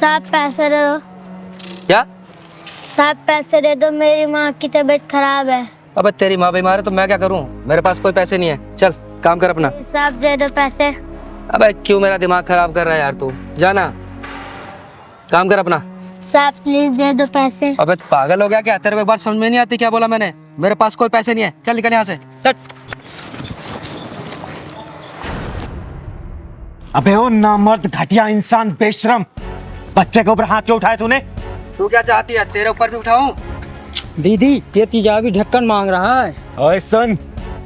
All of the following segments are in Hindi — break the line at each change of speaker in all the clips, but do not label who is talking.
साहब पैसे दे दो।
क्या?
साहब पैसे दे दो, मेरी माँ की तबीयत खराब है।
अबे तेरी माँ बीमार है तो मैं क्या करूं? मेरे पास कोई पैसे नहीं है। चल काम कर अपना।
साहब दे दो पैसे।
अबे क्यों मेरा दिमाग खराब कर रहा है यार तू? जाना, काम कर अपना।
साहब प्लीज दे दो पैसे।
अबे पागल हो गया क्या? तेरे को एक बार समझ में नहीं आती क्या बोला मैंने? मेरे पास कोई पैसे नहीं है। चल निकल यहाँ से, चल।
अबे ओ नामर्द घटिया इंसान बेशरम, बच्चे के ऊपर हाथ क्यों उठाए तूने?
तू क्या चाहती है, तेरे ऊपर भी उठाऊं?
दीदी ये तेजाबी ढक्कन मांग रहा है।
ओए सुन,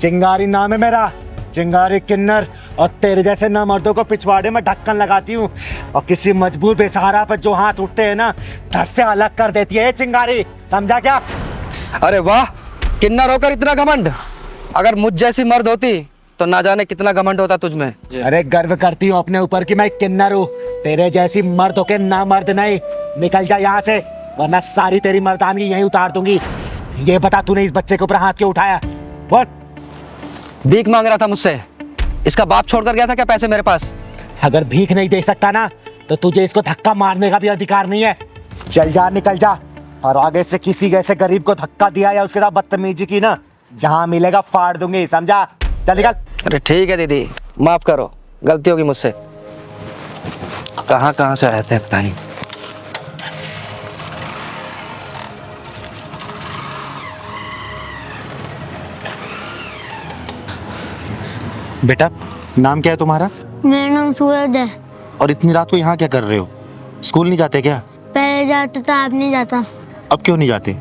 चिंगारी नाम है मेरा, चिंगारी किन्नर, और तेरे जैसे नामर्दों को पिछवाड़े में ढक्कन लगाती हूँ और किसी मजबूर बेसहारा पर जो हाथ उठते हैं ना, धड़ से अलग कर देती है ये चिंगारी, समझा क्या?
अरे वाह, किन्नर होकर इतना घमंड। अगर मुझ जैसी मर्द होती तो ना जाने कितना घमंड होता तुझ में।
अरे गर्व करती हूँ अपने ऊपर कि मैं किन्नर हूँ, तेरे जैसी मर्द होके ना मर्द नहीं। निकल जा यहाँ से, वरना सारी तेरी मर्दानगी यहीं उतार दूंगी। ये बता तूने इस बच्चे के ऊपर हाथ क्यों उठाया? बोल।
भीख मांग रहा था मुझसे। इसका बाप छोड़कर गया था क्या पैसे मेरे पास?
अगर भीख नहीं दे सकता ना तो तुझे इसको धक्का मारने का भी अधिकार नहीं है। चल जा, निकल जा, और आगे से किसी ऐसे गरीब को धक्का दिया या उसके साथ बदतमीजी की ना, जहां मिलेगा फाड़ दूंगी, समझा? चल निकल।
अरे ठीक है दीदी, माफ करो, गलती होगी मुझसे। कहाँ कहाँ से आए थे पता नहीं।
बेटा नाम क्या है तुम्हारा?
मेरा नाम सूरज है।
और इतनी रात को यहाँ क्या कर रहे हो? स्कूल नहीं जाते क्या?
पहले जाता था, अब नहीं जाता।
अब क्यों नहीं जाते?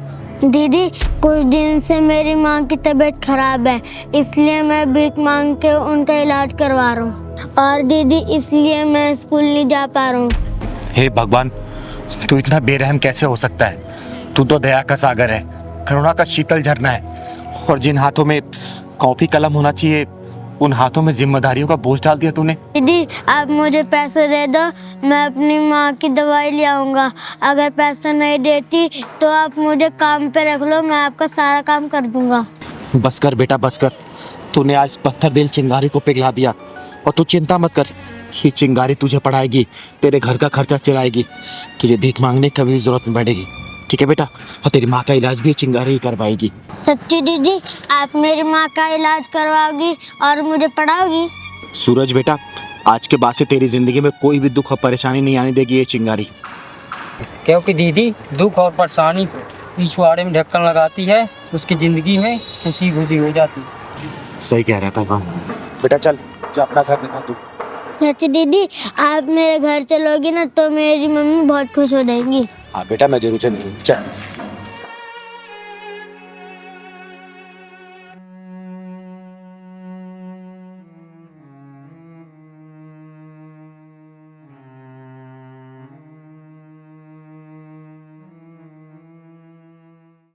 दीदी कुछ दिन से मेरी माँ की तबीयत खराब है, इसलिए मैं भीख मांग के उनका इलाज करवा रहा हूँ। और दीदी इसलिए मैं स्कूल नहीं जा पा रहा हूँ।
हे भगवान, तू इतना बेरहम कैसे हो सकता है? तू तो दया का सागर है, करुणा का शीतल झरना है, और जिन हाथों में कॉपी कलम होना चाहिए उन हाथों में जिम्मेदारियों का बोझ डाल दिया तूने।
दीदी आप मुझे पैसे दे दो, मैं अपनी माँ की दवाई ले आऊँगा। अगर पैसा नहीं देती तो आप मुझे काम पे रख लो, मैं आपका सारा काम कर दूंगा।
बस कर बेटा, बस कर। तूने आज पत्थर दिल चिंगारी को पिघला दिया, और तू चिंता मत कर, ये चिंगारी तुझे पढ़ाएगी, तेरे घर का खर्चा चलाएगी, तुझे भीख मांगने की कभी जरूरत नहीं पड़ेगी। ठीक है बेटा? और तेरी माँ का इलाज भी चिंगारी ही करवाएगी।
सच्ची दीदी आप मेरी माँ का इलाज करवाओगी और मुझे पढ़ाओगी?
सूरज बेटा, आज के बाद से तेरी जिंदगी में कोई भी दुख और परेशानी नहीं आने देगी ये चिंगारी।
क्योंकि दीदी दुख और परेशानी को पिछवाड़े में ढक्कन लगाती है, उसकी जिंदगी में खुशी खुशी हो जाती है।
सही कह रहा है भगवान। बेटा चल, जा अपना घर दिखा तू।
सच्ची दीदी आप मेरे घर चलोगी ना तो मेरी मम्मी बहुत खुश हो जाएंगी।
हाँ बेटा, मैं जरूर चलूंगी, चल।